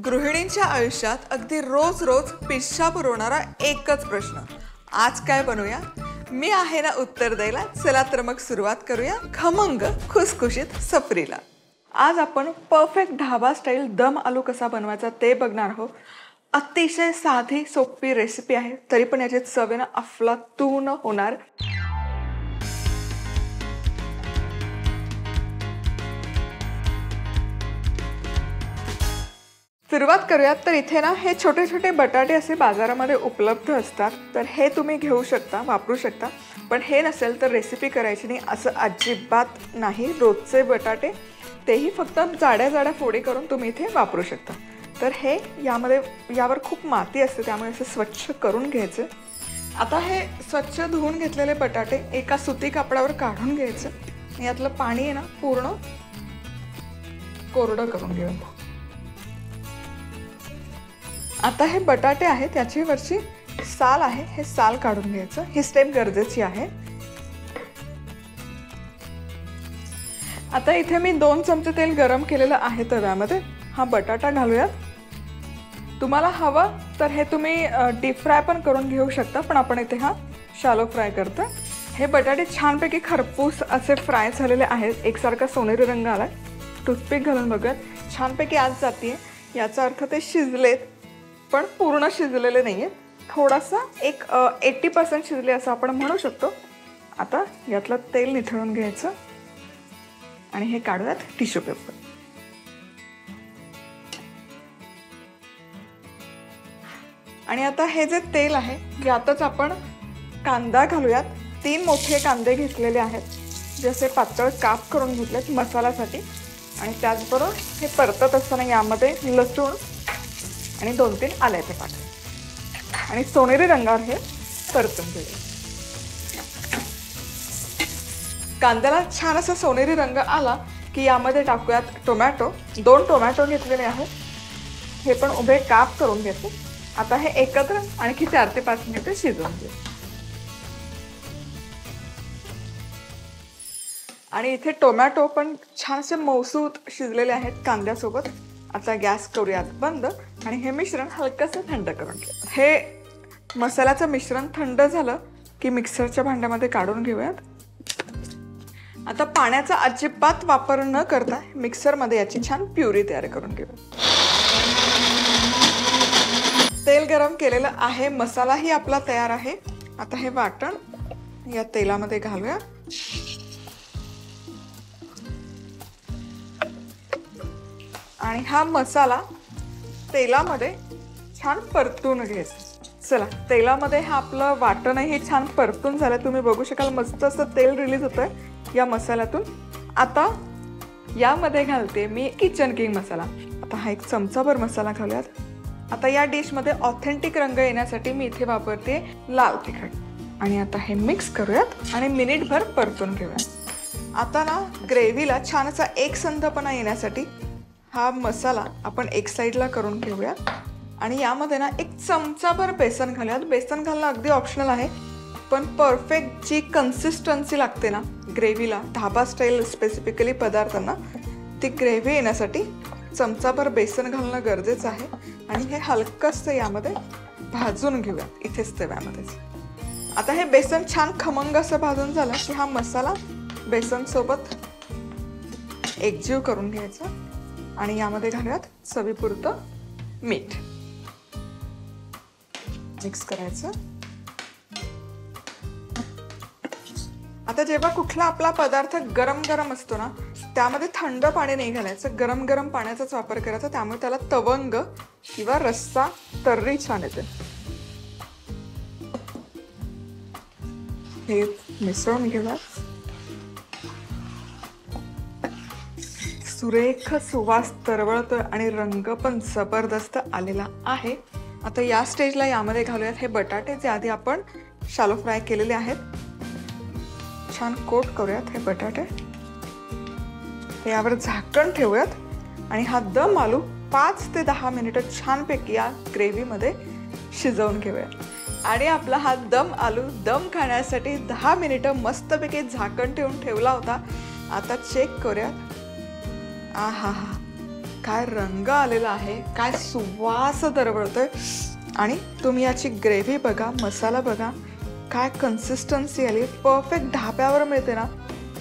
गृहिणींच्या आयुष्यात अगदी रोज रोज पिच्छा पुरवणारा एकच प्रश्न, आज काय बनवूया? मी आहे ना उत्तर द्यायला. चला तर मग सुरुवात करूया खमंग खुसखुशीत सफरीला. आज आपण परफेक्ट ढाबा स्टाईल दम आलू कसा बनवायचा ते बघणार आहोत. अतिशय साधी सोपी रेसिपी आहे, तरी पण याची चवेनं अफलातून होणार. सुरुवात करूयात. तर इथे ना हे छोटे छोटे बटाटे असे बाजारामध्ये उपलब्ध असतात, तर हे तुम्ही घेऊ शकता, वापरू शकता. पण हे नसेल तर रेसिपी करायची नाही असं अजिबात नाही. रोजचे बटाटे तेही फक्त जाड्या जाड्या फोडी करून तुम्ही इथे वापरू शकता. तर हे यावर खूप माती असते, त्यामुळे असं स्वच्छ करून घ्यायचं. आता हे स्वच्छ धुवून घेतलेले बटाटे एका सुती कापडावर काढून घ्यायचं. यातलं पाणी आहे ना पूर्ण कोरडं करून घेऊया. आता हे बटाटे आहेत, त्याची वरची साल आहे, हे साल काढून घ्यायचं. ही स्टेप गरजेची आहे. आता इथे मी 2 चमचे तेल गरम केलेलं आहे तव्यामध्ये. हा बटाटा घालूयात. तुम्हाला हवं तर हे तुम्ही डीप फ्राय पण करून घेऊ शकता, पण आपण इथे हा शॅलो फ्राय करतो. हे बटाटे छानपैकी खरपूस असे फ्राय झालेले आहेत. एकसारखा सोनेरी रंग आलाय. टूथपिक घालून बघत छानपैकी आज जाते, याचा अर्थ ते शिजलेत, पण पूर्ण शिजलेले नाहीये. थोडासा एक 80% शिजले असं आपण म्हणू शकतो. आता यातलं तेल निथळून घ्यायचं आणि हे काढूयात टिश्यू पेपर. आणि आता हे जे तेल आहे यातच आपण कांदा घालूयात. 3 मोठे कांदे घेतलेले आहेत, जसे पातळ काप करून घेतलेत मसाल्यासाठी. आणि त्याचबरोबर हे परतत असताना यामध्ये लसूण आणि 2-3 आल्याचे पाकळ्या आणि सोनेरी रंगावर हे परतून घेऊया. कांद्याला छान असा सोनेरी रंग आला की यामध्ये टाकूयात टोमॅटो. 2 टोमॅटो घेतलेले आहेत, हे पण उभे काप करून घेते. आता हे एकत्र आणखी 4 ते 5 मिनिटे शिजवून घेऊ. आणि इथे टोमॅटो पण छान असे मऊसूत शिजलेले आहेत कांद्यासोबत. आता गॅस करूयात बंद आणि हे मिश्रण हलकंसं थंड करून घेऊ. हे मसाल्याचं मिश्रण थंड झालं की मिक्सरच्या भांड्यामध्ये काढून घेऊयात. आता पाण्याचा अजिबात वापर न करता मिक्सरमध्ये याची छान प्युरी तयार करून घेऊयात. तेल गरम केलेलं आहे, मसालाही आपला तयार आहे. आता हे वाटण या तेलामध्ये घालूया. आणि हा मसाला तेलामध्ये छान परतून घ्यायचा. चला, तेलामध्ये हा आपलं वाटणही छान परतून झालं. तुम्ही बघू शकाल मस्त असं तेल रिलीज होतंय या मसाल्यातून. आता यामध्ये घालते मी किचन किंग मसाला. आता हा 1 चमचाभर मसाला घालूयात. आता या डिशमध्ये ऑथेंटिक रंग येण्यासाठी मी इथे वापरते लाल तिखट. आणि आता हे मिक्स करूयात आणि मिनिटभर परतून घेऊयात. आता ना ग्रेव्हीला छान असा एकसंधपणा येण्यासाठी हा मसाला आपण एक साईडला करून घेऊया. आणि यामध्ये ना 1 चमचाभर बेसन घालूयात. बेसन घालणं अगदी ऑप्शनल आहे, पण परफेक्ट जी कन्सिस्टन्सी लागते ना ग्रेव्हीला, ढाबा स्टाईल स्पेसिफिकली पदार्थांना, ती ग्रेव्ही येण्यासाठी चमचाभर बेसन घालणं गरजेचं आहे. आणि हे हलकंसं यामध्ये भाजून घेऊया इथेच तव्यामध्येच. आता हे बेसन छान खमंग असं भाजून झालं की हा मसाला बेसनसोबत एकजीव करून घ्यायचा. आणि यामध्ये घालूयात चवीपुरतं मीठ. मिक्स करायचं. आता जेव्हा कुठला आपला पदार्थ गरम गरम असतो ना, त्यामध्ये थंड पाणी नाही घालायचं, गरम गरम पाण्याचाच वापर करायचा. त्यामुळे त्याला तवंग किंवा रस्सा तर्री छान येते. हे मिसळून घेऊया. सुरेख सुवास तरवळतोय आणि रंग पण जबरदस्त आलेला आहे. आता या स्टेजला यामध्ये घालूयात हे बटाटे, जे आधी आपण शॅलो फ्राय केलेले आहेत. छान कोट करूयात हे बटाटे. यावर झाकण ठेवूयात आणि हा दम आलू 5 ते 10 मिनिटं छानपैकी या ग्रेव्हीमध्ये शिजवून घेऊयात. आणि आपला हा दम आलू दम खाण्यासाठी 10 मिनिटं मस्तपैकी झाकण ठेवून ठेवला होता. आता चेक करूयात. आहा हा, काय रंग आलेला आहे, काय सुवास दरवळतोय. आणि तुम्ही याची ग्रेव्ही बघा, मसाला बघा, काय कन्सिस्टन्सी आली. परफेक्ट ढाब्यावर मिळते ना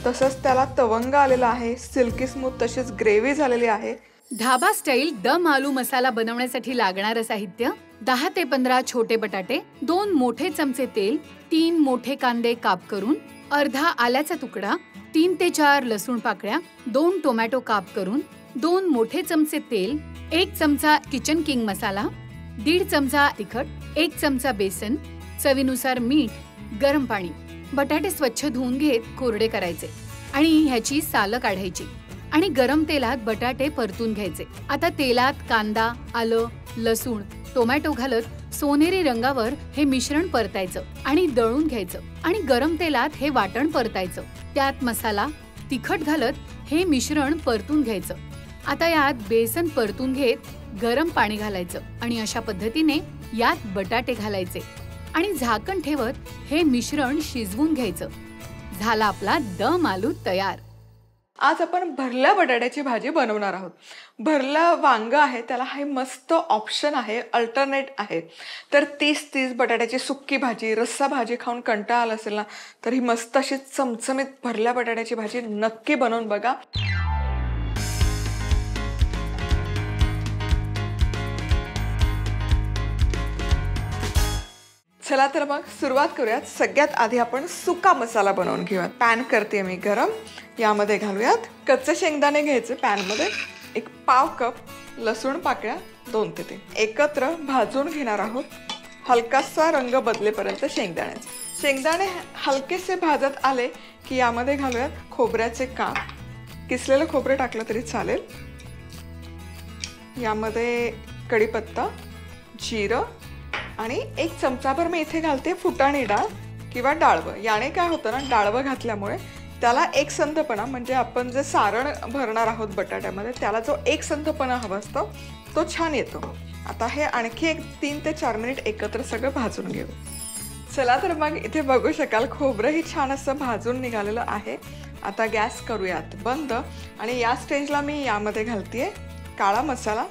तसंच त्याला तवंग आलेला आहे, सिल्की स्मूथ तशीच ग्रेव्ही झालेली आहे. ढाबा स्टाईल दम आलू मसाला बनवण्यासाठी लागणारं साहित्य: 10 ते 15 छोटे बटाटे, 2 मोठे चमचे तेल, 3 मोठे कांदे काप करून, अर्धा आल्याचा तुकडा, 3 ते 4 लसूण पाकळ्या, 2 टोमॅटो काप करून, 2 मोठे चमचे तेल, 1 चमचा किचन किंग मसाला, 1.5 चमचा तिखट, 1 चमचा बेसन, चवीनुसार मीठ, गरम पाणी. बटाटे स्वच्छ धुवून घेत कोरडे करायचे आणि ह्याची सालं काढायची आणि गरम तेलात बटाटे परतून घ्यायचे. आता तेलात कांदा, आलं, लसूण, टोमॅटो घालत सोनेरी रंगावर हे मिश्रण परतायचं आणि दळून घ्यायचं आणि गरम तेलात हे वाटण परतायचं. त्यात मसाला, तिखट घालत हे मिश्रण परतून घ्यायचं. आता यात बेसन परतून घेत गरम पाणी घालायचं आणि अशा पद्धतीने यात बटाटे घालायचे आणि झाकण ठेवत हे मिश्रण शिजवून घ्यायचं. झाला आपला दम आलू तयार. आज आपण भरल्या बटाट्याची भाजी बनवणार आहोत. भरलं वांग आहे त्याला हे मस्त ऑप्शन आहे, अल्टरनेट आहे. तर 30 बटाट्याची सुक्की भाजी, रस्सा भाजी खाऊन कंटाळा आला असेल ना, तर ही मस्त अशी चमचमीत भरल्या बटाट्याची भाजी नक्की बनवून बघा. चला तर मग सुरुवात करूयात. सगळ्यात आधी आपण सुका मसाला बनवून घेऊयात. पॅन करते मी गरम. यामध्ये घालूयात कच्चे शेंगदाणे घ्यायचे. पॅनमध्ये 1 पाव कप लसूण पाकळ्या 2 ते 3 एकत्र भाजून घेणार आहोत. हलकासा रंग बदलेपर्यंत शेंगदाणे हलकेसे भाजत आले की यामध्ये घालूयात खोबऱ्याचे काप. किसलेलं खोबरं टाकलं तरी चालेल. यामध्ये कढीपत्ता, जिरं आणि 1 चमचाभर मी इथे घालते फुटाणी डाळ किंवा डाळवं. याने काय होतं ना, डाळवं घातल्यामुळे त्याला एकसंधपणा, म्हणजे आपण जे सारण भरणार आहोत बटाट्यामध्ये त्याला जो एकसंधपणा हवा असतो तो छान येतो. आता हे आणखी 3 ते 4 मिनिट एकत्र सगळं भाजून घेऊ. चला तर मग इथे बघू शकाल खोबरंही छान असं भाजून निघालेलं आहे. आता गॅस करूयात बंद आणि या स्टेजला मी यामध्ये घालते काळा मसाला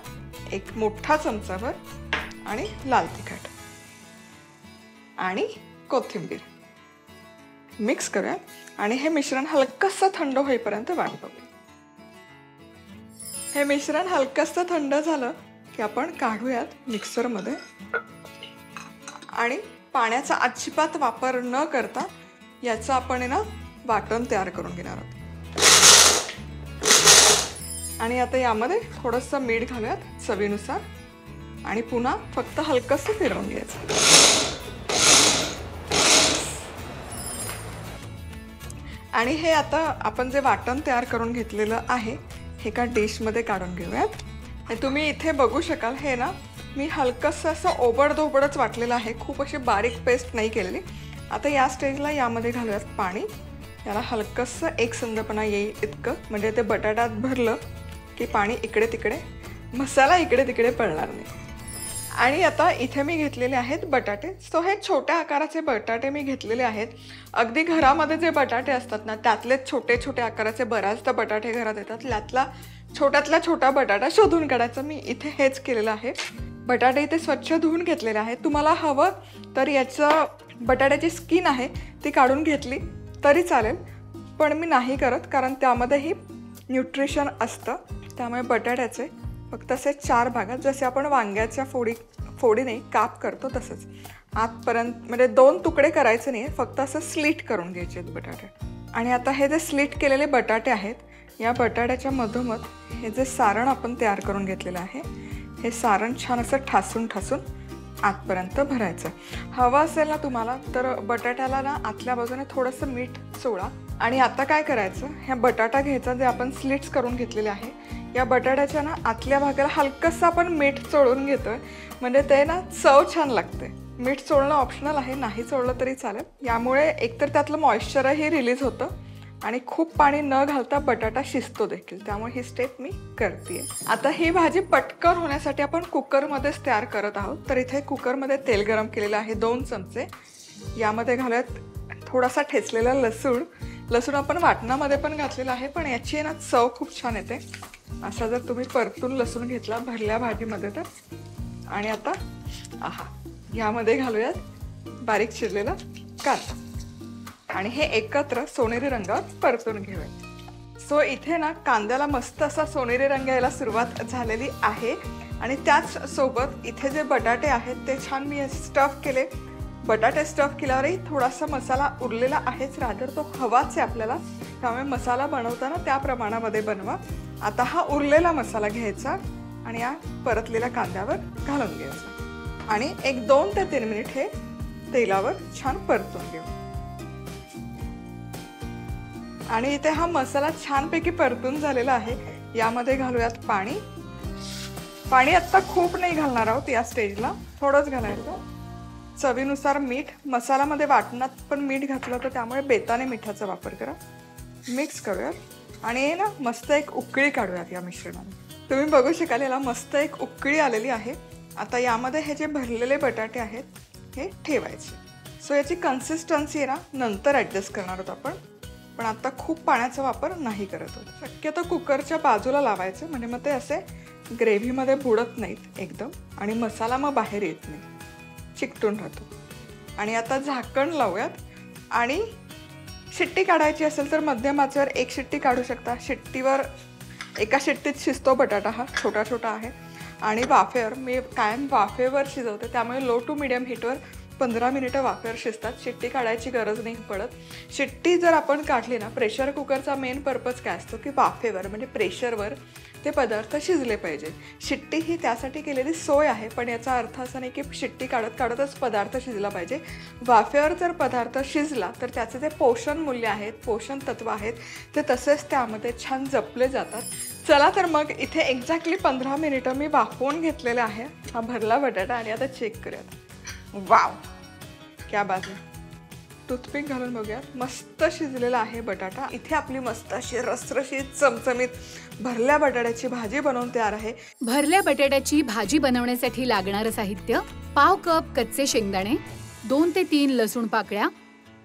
1 मोठा चमचाभर आणि लाल तिखट आणि कोथिंबीर मिक्स करूया आणि हे मिश्रण हलकंसं थंड होईपर्यंत वाट बघू. हे मिश्रण हलकंसं थंड झालं की आपण काढूयात मिक्सरमध्ये आणि पाण्याचा अजिबात वापर न करता याचं आपण ना वाटण तयार करून घेणार आहोत. आणि आता यामध्ये थोडंसं मीठ घालूयात चवीनुसार आणि पुन्हा फक्त हलकंसं फिरवून घ्यायचं. आणि हे आता आपण जे वाटण तयार करून घेतलेलं आहे हे एका डिशमध्ये काढून घेऊयात. आणि तुम्ही इथे बघू शकाल हे ना मी हलकंसं असं ओबडधोबडच वाटलेलं आहे, खूप अशी बारीक पेस्ट नाही केलेली. आता या स्टेजला यामध्ये घालूयात पाणी. याला हलकंसं एकसंधपणा येईल इतकं, म्हणजे ते बटाट्यात भरलं की पाणी इकडे तिकडे, मसाला इकडे तिकडे पडणार नाही. आणि आता इथे मी घेतलेले आहेत बटाटे. सो हे छोट्या आकाराचे बटाटे मी घेतलेले आहेत. अगदी घरामध्ये जे बटाटे असतात ना त्यातलेच छोटे छोटे आकाराचे बऱ्याचदा बटाटे घरात येतात. त्यातला छोट्यातला छोटा बटाटा शोधून काढायचा. मी इथे हेच केलेलं आहे. बटाटे इथे स्वच्छ धुवून घेतलेले आहेत. तुम्हाला हवं तर याचं बटाट्याची स्किन आहे ती काढून घेतली तरी चालेल, पण मी नाही करत कारण त्यामध्येही न्यूट्रिशन असतं. त्यामुळे बटाट्याचे फक्त असे 4 भागात, जसे आपण वांग्याच्या फोडीने काप करतो तसंच आतपर्यंत, म्हणजे 2 तुकडे करायचे नाही, फक्त असं स्लिट करून घ्यायचे आहेत बटाटे. आणि आता हे जे स्लिट केलेले बटाटे आहेत या बटाट्याच्या मधोमध हे जे सारण आपण तयार करून घेतलेलं आहे हे सारण छान असं ठासून ठासून आतपर्यंत भरायचं. हवं असेल ना तुम्हाला तर बटाट्याला ना आतल्या बाजूने थोडंसं मीठ चोळा. आणि आता काय करायचं, ह्या बटाटा घ्यायचा जे आपण स्लिट्स करून घेतलेले आहे या बटाट्याच्या ना आतल्या भागाला हलकंसं आपण मीठ चोळून घेतोय, म्हणजे ते ना चव छान लागते. मीठ चोळणं ऑप्शनल आहे, नाही चोळलं तरी चालेल. यामुळे एकतर त्यातलं मॉइश्चरही रिलीज होतं आणि खूप पाणी न घालता बटाटा शिजतो देखील. त्यामुळे ही स्टेप मी करते. आता ही भाजी पटकन होण्यासाठी आपण कुकरमध्येच तयार करत आहोत. तर इथे कुकरमध्ये तेल गरम केलेलं आहे 2 चमचे. यामध्ये घालूयात थोडासा ठेचलेला लसूण. लसूण आपण वाटणामध्ये पण घातलेला आहे, पण याची ना चव खूप छान येते. असा जर तुम्ही परतून लसूण घेतला भरल्या भाजीमध्ये तर. आणि आता आहा, यामध्ये घालूयात बारीक चिरलेला कांदा आणि हे एकत्र सोनेरी रंगावर परतून घेऊयात. सो इथे ना कांद्याला मस्त असा सोनेरी रंग यायला सुरुवात झालेली आहे. आणि त्याच सोबत इथे जे बटाटे आहेत ते छान मी स्टफ केले. बटाटे स्टफ केल्यावरही थोडासा मसाला उरलेला आहेच, रादर तो हवाच आहे आपल्याला, त्यामुळे मसाला बनवताना त्या प्रमाणामध्ये बनवा. आता हा उरलेला मसाला घ्यायचा आणि या परतलेल्या कांद्यावर घालून घ्यायचा आणि एक 2 ते 3 मिनिट हे तेलावर छान परतून घेऊ. आणि इथे हा मसाला छानपैकी परतून झालेला आहे. यामध्ये घालूयात पाणी. पाणी आत्ता खूप नाही घालणार आहोत, या स्टेजला थोडंच घालायचं. चवीनुसार मीठ. मसाल्यामध्ये वाटणात पण मीठ घातलं तर त्यामुळे बेताने मिठाचा वापर करा. मिक्स करूयात आणि ना मस्त एक उकळी काढूयात या मिश्रणाला. तुम्ही बघू शकाल याला मस्त एक उकळी आलेली आहे. आता यामध्ये हे जे भरलेले बटाटे आहेत हे ठेवायचे. सो याची कन्सिस्टन्सी आहे ना नंतर ॲडजस्ट करणार आहोत आपण, पण आता खूप पाण्याचा वापर नाही करत आहोत. शक्यतो कुकरच्या बाजूला लावायचं, म्हणजे मग ते असे ग्रेव्हीमध्ये बुडत नाहीत एकदम आणि मसाला मग बाहेर येत नाही, चिकटून राहतो. आणि आता झाकण लावूयात आणि शिट्टी काढायची असेल तर मध्यम आचेवर 1 शिट्टी काढू शकता. शिट्टीवर एका शिट्टीत शिजतो बटाटा, हा छोटा छोटा आहे. आणि वाफेवर मी कायम वाफेवर शिजवते, त्यामुळे लो टू मिडियम हीटवर 15 मिनिटं वाफेवर शिजतात. शिट्टी काढायची गरज नाही पडत. शिट्टी जर आपण काढली ना, प्रेशर कुकरचा मेन पर्पज काय असतो की वाफेवर म्हणजे प्रेशरवर ते पदार्थ शिजले पाहिजे. शिट्टी ही त्यासाठी केलेली सोय आहे, पण याचा अर्थ असा नाही की शिट्टी काढत काढतच पदार्थ शिजला पाहिजे. वाफेवर जर पदार्थ शिजला तर त्याचे जे पोषण मूल्य आहेत, पोषण तत्व आहेत ते तसेच त्यामध्ये छान जपले जातात. चला तर मग इथे एक्झॅक्टली 15 मिनिटं मी वाफवून घेतलेले आहे हा भरला बटाटा. आणि आता चेक करूयात. वाव, क्या बात आहे. टूथपिक घालून बघूयात. मस्त शिजलेला आहे बटाटा. इथे आपली मस्त अशी रसरशीत चमचमीत भरल्या बटाट्याची भाजी बनवून तयार आहे. भरल्या बटाट्याची भाजी बनवण्यासाठी लागणारं साहित्य: पाव कप कच्चे शेंगदाणे, 2 ते 3 लसूण पाकळ्या,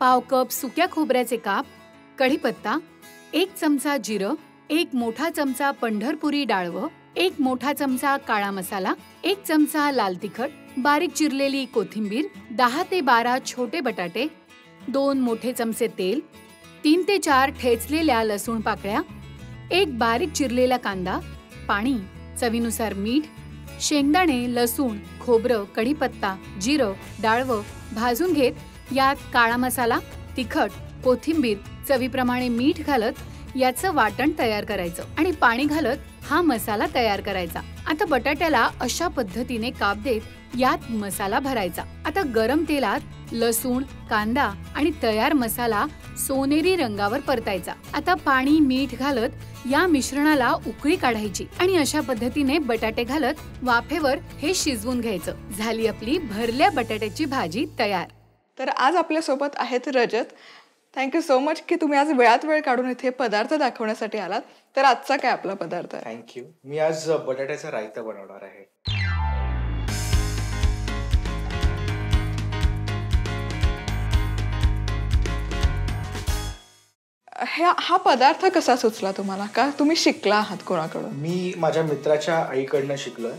पाव कप सुक्या खोबऱ्याचे काप, कढीपत्ता, 1 चमचा जिरं, 1 मोठा चमचा पंढरपुरी डाळवं, 1 मोठा चमचा काळा मसाला, 1 चमचा लाल तिखट, बारीक चिरलेली कोथिंबीर, 10 ते 12 छोटे बटाटे, 2 मोठे चमचे तेल, 3 ते 4 ठेचलेल्या लसूण पाकळ्या, 1 बारीक चिरलेला कांदा, पाणी, चवीनुसार मीठ, शेंगदाणे, लसूण, खोबरं, कढीपत्ता, जिरं, डाळवं भाजून घेत यात काळा मसाला, तिखट, कोथिंबीर, चवीप्रमाणे मीठ घालत याचं वाटण तयार करायचं आणि पाणी घालत हा मसाला तयार करायचा. आता बटाट्याला अशा पद्धतीने काप देत यात मसाला भरायचा. आता गरम तेलात लसूण, कांदा आणि तयार मसाला सोनेरी रंगावर परतायचा. आता पाणी, मीठ घालत या मिश्रणाला उकळी काढायची आणि अशा पद्धतीने बटाटे घालत वाफेवर हे शिजवून घ्यायचं. झाली आपली भरल्या बटाट्याची भाजी तयार. तर आज आपल्यासोबत आहेत रजत. थँक्यू सो मच की तुम्ही आज वेळात वेळ काढून इथे पदार्थ दाखवण्यासाठी आलात. तर आजचा काय आपला पदार्थ आहे? थँक्यू. मी आज बटाट्याचा रायता बनवणार आहे. हा पदार्थ कसा सुचला तुम्हाला? का तुम्ही शिकला आहात कोणाकडून? मी माझ्या मित्राच्या आईकडनं शिकलोय.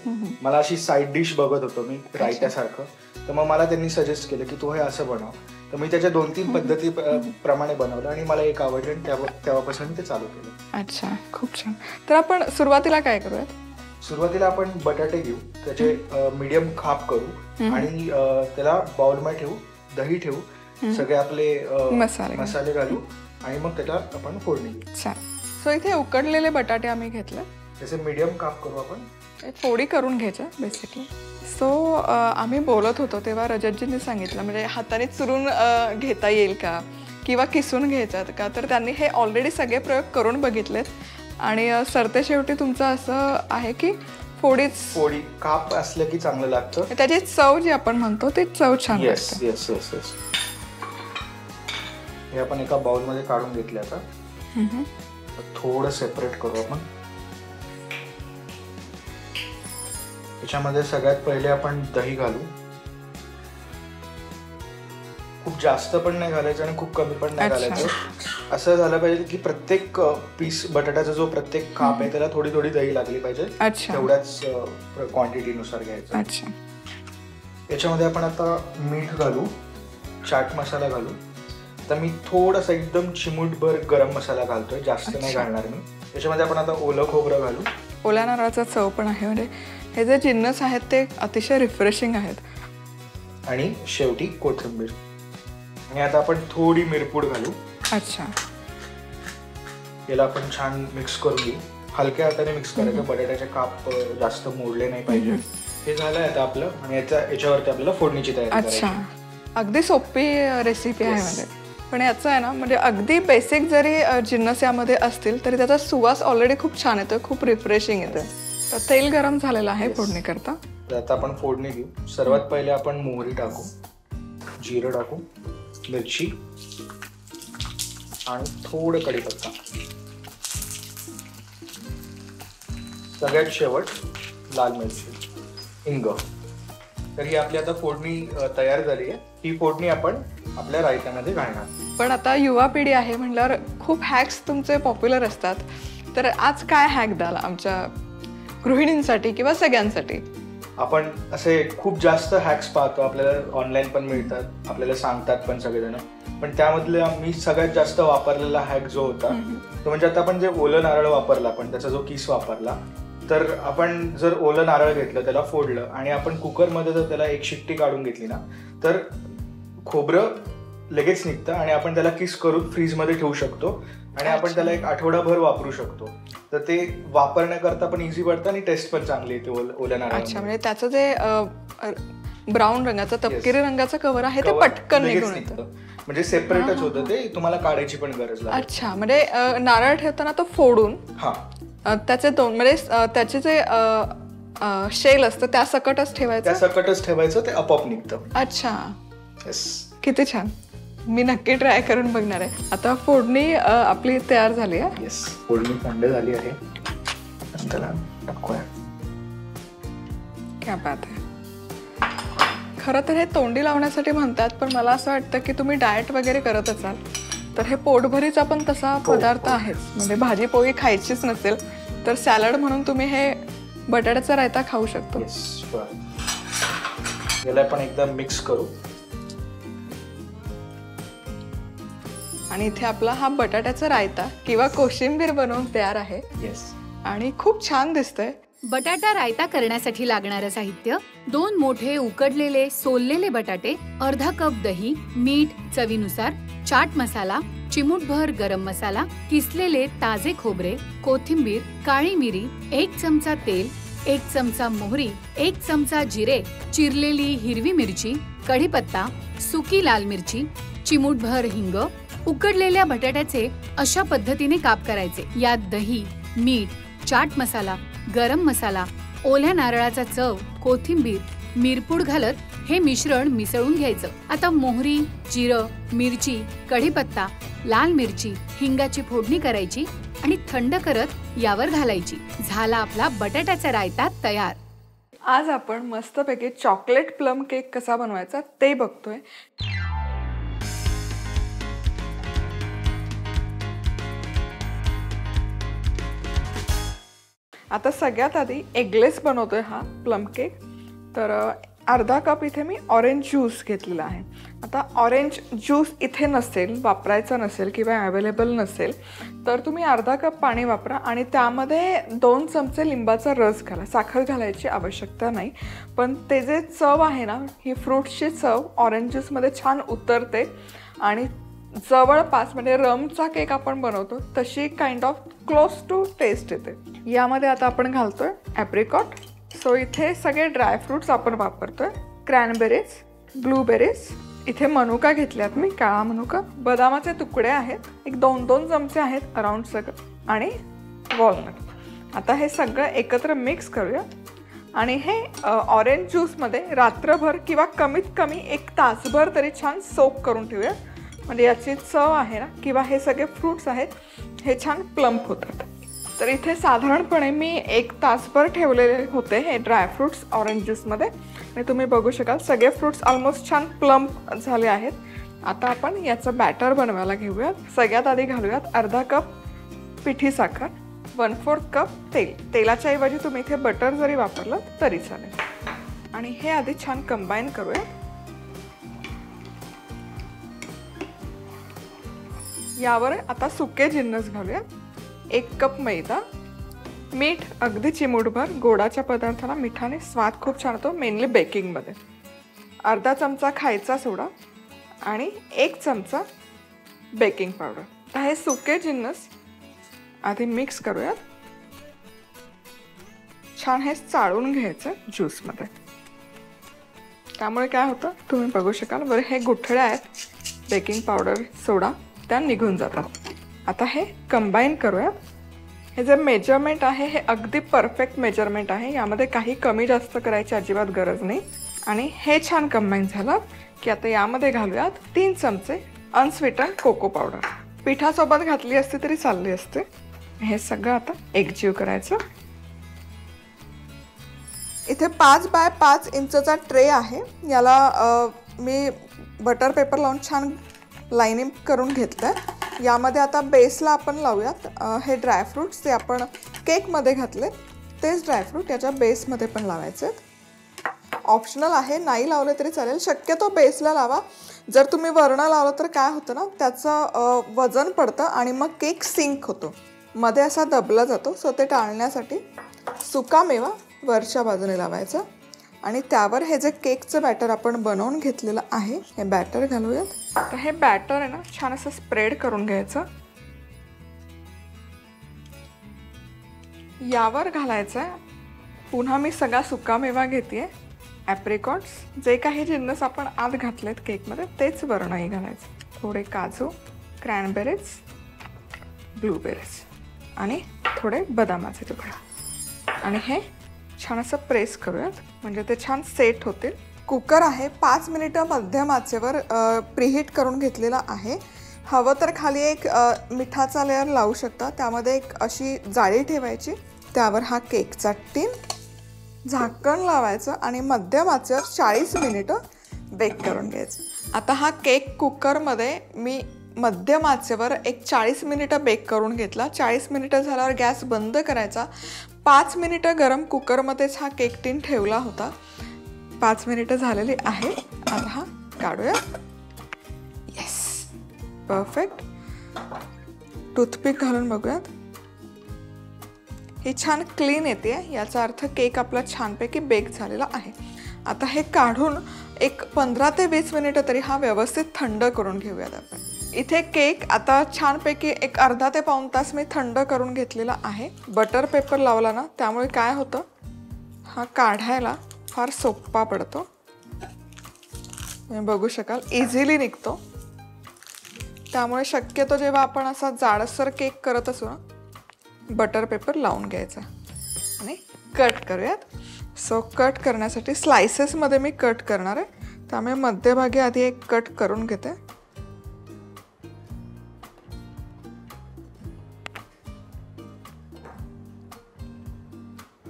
मला अशी साईड डिश बघत होतो मी रायत्यासारखं, तर मग मला त्यांनी सजेस्ट केलं की तू हे असं बनव. तर मी त्याच्या 2-3 पद्धती प्रमाणे बनवलं आणि मला एक आवडलं आणि तेव्हापासून ते चालू केलं. अच्छा, खूप छान. तर आपण सुरुवातीला काय करूयात? सुरुवातीला आपण बटाटे घेऊ, त्याचे मीडियम खाप करू आणि त्याला बाउलमध्ये ठेवू, दही ठेवू, सगळे आपले मसाले घालू आणि मग त्याला आपण फोडणी घेऊ. छान. सो इथे उकडलेले बटाटे आम्ही घेतले, त्याचे मीडियम काप करू आपण. फोडी करून घ्यायच्या बेसिकली. सो आम्ही बोलत होतो तेव्हा रजतजींनी सांगितलं म्हणजे हाताने चुरून घेता येईल का किंवा किसून घ्यायच्यात का, तर त्यांनी हे ऑलरेडी सगळे प्रयोग करून बघितलेत आणि सरतेशेवटी तुमचं असं आहे की फोडी काप असलं की चांगलं लागतं. त्याची चव जी आपण म्हणतो ती चव छान लागते. येस. हे आपण एका बाउलमध्ये काढून घेतले. आता थोडं सेपरेट करू आपण. त्याच्यामध्ये सगळ्यात पहिले आपण दही घालू. खूप जास्त पण नाही घालायचं आणि खूप कमी पण नाही अच्छा. घालायचं. असं झालं पाहिजे की प्रत्येक पीस बटाट्याचा जो प्रत्येक काप आहे त्याला थोडी थोडी दही लागली पाहिजे. अच्छा तेवढ्याच क्वांटिटीनुसार घ्यायचं. अच्छा. याच्यामध्ये आपण आता मीठ घालू, चाट मसाला घालू. तर मी थोडासा एकदम चिमूटभर गरम मसाला घालतोय, जास्त नाही घालणार मी. याच्यामध्ये आपण आता ओलं खोबरं घालू. ओल्या नारळाचा चव पण आहे, म्हणजे हे जे जिन्नस आहेत ते अतिशय रिफ्रेशिंग आहेत. आणि शेवटी कोथिंबीर. आणि आता आपण थोडी मिरपूड घालू. अच्छा. याला आपण छान मिक्स करून घेऊ. हलक्या हाताने मिक्स करायचं, बटाट्याचे काप जास्त मोडले नाही पाहिजे. हे झालंय आता आपलं. आणि याच्यावरती आपल्याला फोडणीची तयारी करायची. अच्छा, अगदी सोपी रेसिपी आहे म्हणजे. पण याचं आहे ना, म्हणजे अगदी बेसिक जरी जिन्नस यामध्ये असतील तरी त्याचा सुवास ऑलरेडी खूप छान येतो, खूप रिफ्रेशिंग येतं. तर तेल गरम झालेलं आहे फोडणी करता. तर आता आपण फोडणी घेऊ. सर्वात पहिले आपण मोहरी टाकू, जिरं टाकू, मिरची आणि थोडं कढीपत्ता. सगळ्यात शेवट लाल मिरची, हिंग. तर ही आपली आता फोडणी तयार झाली आहे. ही फोडणी आपण आपल्या रायत्यामध्ये घालणार. पण आता युवा पिढी आहे म्हटल्यावर खूप हॅक्स तुमचे पॉप्युलर असतात. तर आज काय हॅक द्याल आमच्या गृहिणींसाठी किंवा सगळ्यांसाठी? आपण असे खूप जास्त हॅक्स पाहतो, आपल्याला ऑनलाईन पण मिळतात, आपल्याला सांगतात पण सगळेजण. पण त्यामधले मी सगळ्यात जास्त वापरलेला हॅक जो होता तो म्हणजे आता आपण जे ओलं नारळ वापरला, आपण त्याचा जो किस वापरला, तर आपण जर ओलं नारळ घेतलं, त्याला फोडलं आणि आपण कुकरमध्ये जर त्याला एक शिट्टी काढून घेतली ना, तर खोबरं लगेच निघतं आणि आपण त्याला किस करून फ्रीजमध्ये ठेवू शकतो आणि आपण त्याला एक आठवडाभर वापरू शकतो. तर ते वापरण्याकरता पण इझी पडतं आणि टेस्ट पण चांगली येते ओल्या नारळाची. अच्छा, म्हणजे त्याचं जे ब्राऊन रंगाचं तपकिरी रंगाचं कवर आहे ते पटकन निघून येतं. म्हणजे सेपरेटच होतं ते, तुम्हाला काढायची पण गरज नाही. अच्छा, म्हणजे नारळ ठेवताना तो फोडून त्याचे दोन म्हणजे त्याचे जे शेल असतं त्या सकटच ठेवायचं. त्या सकटच ठेवायचं, ते आपोआप निघतं. अच्छा, येस, किती छान. मी नक्की ट्राय करून बघणार आहे. आता फोडणी आपली तयार झाली आहे. येस, फोडणी थंड झाली आहे. त्याला टाकूया. क्या बात आहे. खरं तर हे तोंडी लावण्यासाठी म्हणतात, पण मला असं वाटतं की तुम्ही डाएट वगैरे करत असाल तर हे पोटभरीचा पण तसा पदार्थ आहेच. म्हणजे भाजी पोळी खायचीच नसेल तर सॅलड म्हणून तुम्ही हे बटाट्याचा रायता खाऊ शकतो. याला आपण एकदा मिक्स करू. आणि इथे आपला हा बटाट्याचा रायता किंवा कोशिंबीर बनवून तयार आहे. येस, आणि खूप छान दिसतंय. बटाटा रायता करण्यासाठी लागणारं साहित्य: 2 मोठे उकडलेले सोललेले बटाटे, अर्धा कप दही, मीठ चवीनुसार, चाट मसाला, चिमूटभर गरम मसाला, किसलेले ताजे खोबरे, कोथिंबीर, काळी मिरी, 1 चमचा तेल, 1 चमचा मोहरी, 1 चमचा जिरे, चिरलेली हिरवी मिरची, कढीपत्ता, सुकी लाल मिरची, चिमूटभर हिंग. उकडलेल्या बटाट्याचे अशा पद्धतीने काप करायचे. यात दही, मीठ, चाट मसाला, गरम मसाला, ओल्या नारळाचा चव, कोथिंबीर, मिरपूड घालत हे मिश्रण मिसळून घ्यायचं. आता मोहरी, जिरं, मिरची, कढीपत्ता, लाल मिरची, हिंगाची फोडणी करायची आणि थंड करत यावर घालायची. झाला आपला बटाट्याचा रायता तयार. आज आपण मस्तपैकी चॉकलेट प्लम केक कसा बनवायचा ते बघतोय. आता सगळ्यात आधी एगलेस बनवतोय हा प्लम केक. तर अर्धा कप इथे मी ऑरेंज ज्यूस घेतलेला आहे. आता ऑरेंज ज्यूस इथे नसेल, वापरायचा नसेल किंवा अवेलेबल नसेल तर तुम्ही अर्धा कप पाणी वापरा आणि त्यामध्ये 2 चमचे लिंबाचा रस घाला. साखर घालायची आवश्यकता नाही, पण ते जे चव आहे ना, ही फ्रूटची चव ऑरेंज ज्यूसमध्ये छान उतरते आणि जवळपास म्हणजे रमचा केक आपण बनवतो तशी kind of close to taste येते. यामध्ये आता आपण घालतोय ॲप्रिकॉट. सो इथे सगळे ड्रायफ्रूट्स आपण वापरतोय. क्रॅनबेरीज, ब्लूबेरीज, इथे मनुका घेतल्यात मी, काळा मनुका, बदामाचे तुकडे आहेत, एक 2 चमचे आहेत अराउंड सगळं, आणि वॉलनट. आता हे सगळं एकत्र मिक्स करूया आणि हे ऑरेंज ज्यूसमध्ये रात्रभर किंवा कमीत कमी 1 तासभर तरी छान सोक करून ठेवूया. म्हणजे याची चव आहे ना किंवा हे सगळे फ्रूट्स आहेत हे छान प्लम्प होतात. तर इथे साधारणपणे मी 1 तासभर ठेवलेले होते हे ड्रायफ्रूट्स ऑरेंज ज्यूसमध्ये आणि तुम्ही बघू शकाल सगळे फ्रूट्स ऑलमोस्ट छान प्लम्प झाले आहेत. आता आपण याचं बॅटर बनवायला घेऊयात. सगळ्यात आधी घालूयात अर्धा कप पिठी साखर, 1/4 कप तेल. तेलाच्या ऐवजी तुम्ही इथे बटर जरी वापरलं तरी चालेल. आणि हे आधी छान कंबाईन करूयात. यावर आता सुके जिन्नस घालूयात. 1 कप मैदा, मीठ अगदी चिमूटभर. गोडाच्या पदार्थाला मिठाने स्वाद खूप छान होतो, मेनली बेकिंगमध्ये. अर्धा चमचा खायचा सोडा आणि 1 चमचा बेकिंग पावडर. तर हे सुके जिन्नस आधी मिक्स करूयात. छान हे चाळून घ्यायचं ज्यूसमध्ये. त्यामुळे काय होतं तुम्ही बघू शकाल. बरं, हे गुठळ्या आहेत बेकिंग पावडर सोडा, त्या निघून जातात. आता हे कंबाईन करूयात. हे जे मेजरमेंट आहे हे अगदी परफेक्ट मेजरमेंट आहे. यामध्ये काही कमी जास्त करायची अजिबात गरज नाही. आणि हे छान कंबाईन झालं की आता यामध्ये घालूयात 3 चमचे अनस्वीटन कोको पावडर. पिठासोबत घातली असती तरी चालली असते. हे सगळं आता एकजीव करायचं. इथे 5 बाय 5 इंचचा ट्रे आहे. याला मी बटर पेपर लावून छान लाईनिंग करून घेतलं. यामध्ये आता बेसला आपण लावूयात हे ड्रायफ्रूट्स जे आपण केकमध्ये घातले तेच ड्रायफ्रूट याच्या बेसमध्ये पण लावायचे. ऑप्शनल आहे, नाही लावले तरी चालेल. शक्यतो बेसला लावा. जर तुम्ही वरनं लावलं तर काय होतं ना, त्याचं वजन पडतं आणि मग केक सिंक होतो, मध्ये असा दबला जातो. सो ते टाळण्यासाठी सुका मेवा वरच्या बाजूने लावायचा. आणि त्यावर हे जे केकचं बॅटर आपण बनवून घेतलेलं आहे हे बॅटर घालूयात. तर हे बॅटर आहे ना छान असं स्प्रेड करून घ्यायचं. यावर घालायचं आहे पुन्हा मी सगळा सुकामेवा घेते. ॲप्रिकॉट्स, जे काही जिन्नस आपण आत घातलेत केकमध्ये तेच वरणही घालायचं. थोडे काजू, क्रॅनबेरीज, ब्लूबेरीज आणि थोडे बदामाचे तुकडे. आणि हे छान असं प्रेस करूयात म्हणजे ते छान सेट होतील. कुकर आहे 5 मिनिटं मध्यम आचेवर प्रीहीट करून घेतलेला आहे. हवं तर खाली एक मिठाचा लेअर लावू शकता. त्यामध्ये एक अशी जाळी ठेवायची, त्यावर हा केकचा टीन, झाकण लावायचं आणि मध्यम आचेवर 40 मिनिटं बेक करून घ्यायचं. आता हा केक कुकरमध्ये मी मध्यम आचेवर एक 40 मिनिटं बेक करून घेतला. 40 मिनिटं झाल्यावर गॅस बंद करायचा. 5 मिनिटं गरम कुकरमध्येच हा केक टीन ठेवला होता. 5 मिनिटं झालेली आहे. आता हा काढूया. Yes, perfect. टूथपिक घालून बघूयात. ही छान क्लीन येते, याचा अर्थ केक आपला छानपैकी बेक झालेला आहे. आता हे काढून एक 15 ते 20 मिनिटं तरी हा व्यवस्थित थंड करून घेऊयात आपण. इथे केक आता छानपैकी एक अर्धा ते पाऊण तास मी थंड करून घेतलेला आहे. बटर पेपर लावला ना, त्यामुळे काय होतं हा काढायला फार सोपा पडतो. तुम्ही बघू शकाल इझिली निघतो. त्यामुळे शक्यतो जेव्हा आपण असा जाडसर केक करत असू ना, बटर पेपर लावून घ्यायचा. आणि कट करूयात. सो कट करण्यासाठी स्लायसेसमध्ये मी कट करणार आहे, त्यामुळे मध्यभागी आधी एक कट करून घेते.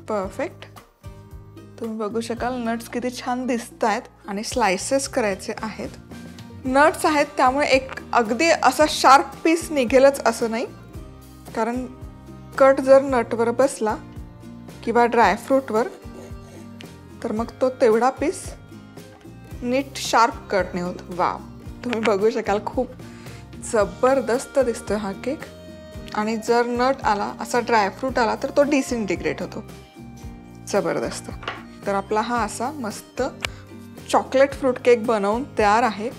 परफेक्ट. तुम्ही बघू शकाल नट्स किती छान दिसत आहेत आणि स्लायसेस करायचे आहेत. नट्स आहेत त्यामुळे एक अगदी असा शार्प पीस निघेलच असं नाही, कारण कट जर नटवर बसला किंवा ड्रायफ्रूटवर तर मग तो तेवढा पीस नीट शार्प कट नाही होत. वाव, तुम्ही बघू शकाल खूप जबरदस्त दिसतोय हा केक. आणि जर नट आला, असा ड्रायफ्रूट आला तर तो डिसइंटिग्रेट होतो. जबरदस्त. तर आपला हा असा मस्त चॉकलेट फ्रूट केक बनवून तयार आहे.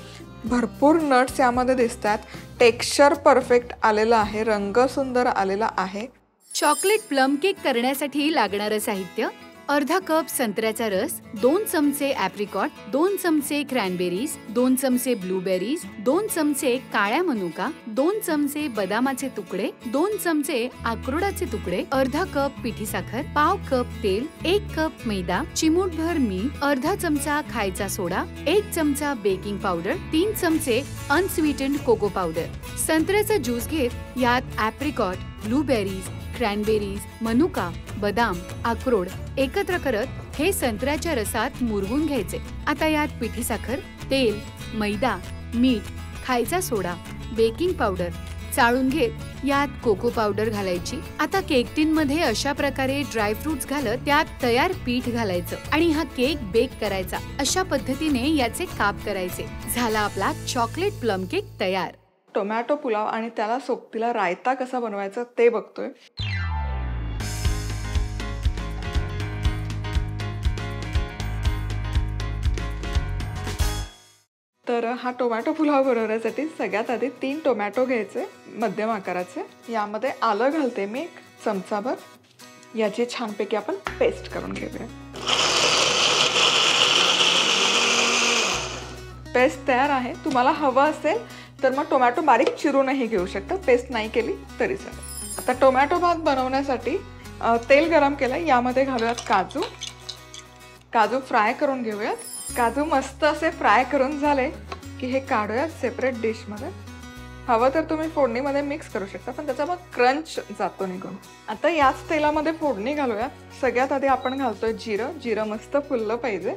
भरपूर नट्स यामध्ये दिसत आहेत. टेक्स्चर परफेक्ट आलेलं आहे, रंग सुंदर आलेला आहे. चॉकलेट प्लम केक करण्यासाठी लागणारं साहित्य: अर्धा कप संत्र्याचा रस, 2 चमचे ॲप्रिकॉट, 2 चमचे क्रॅनबेरीज, 2 चमचे ब्लूबेरीज, 2 चमचे काळ्या मनुका, 2 चमचे बदामाचे तुकडे, 2 चमचे अक्रोडाचे तुकडे, अर्धा कप पिठी साखर, पाव कप तेल, 1 कप मैदा, चिमूटभर मीठ, अर्धा चमचा खायचा सोडा, 1 चमचा बेकिंग पावडर, 3 चमचे अनस्वीटन्ड कोको पावडर. संत्र्याचा ज्यूस घेत यात ॲप्रिकॉट, ब्लूबेरीज, क्रॅनबेरीज, मनुका, बदाम, अक्रोड एकत्र करत हे संत्र्याच्या रसात मुरवून घ्यायचे. आता यात पिठी साखर, तेल, मैदा, मीठ, खायचा सोडा, बेकिंग पावडर चाळून घेत यात कोको पावडर घालायची. आता केक टिन मध्ये अशा प्रकारे ड्रायफ्रुट्स घालत त्यात तयार पीठ घालायचं आणि हा केक बेक करायचा. अशा पद्धतीने याचे काप करायचे. झाला आपला चॉकलेट प्लम केक तयार. टोमॅटो पुलाव आणि त्याला सोबतीला रायता कसा बनवायचा ते बघतोय. तर हा टोमॅटो पुलाव बनवण्यासाठी सगळ्यात आधी 3 टोमॅटो घ्यायचे मध्यम आकाराचे. यामध्ये आलं घालते मी 1 चमचाभर. याची छानपैकी आपण पेस्ट करून घेऊया. पेस्ट तयार आहे. तुम्हाला हवं असेल तर मग टोमॅटो बारीक चिरूनही घेऊ शकता. पेस्ट नाही केली तरी चालेल. आता टोमॅटो भात बनवण्यासाठी तेल गरम केलं. यामध्ये घालूयात काजू. काजू फ्राय करून घेऊयात. काजू मस्त असे फ्राय करून झाले की हे काढूयात सेपरेट डिशमध्ये. हवं तर तुम्ही फोडणीमध्ये मिक्स करू शकता पण त्याचा मग क्रंच जातो निघून. आता याच तेलामध्ये फोडणी घालूयात. सगळ्यात आधी आपण घालतोय जिरं. जिरं मस्त फुललं पाहिजे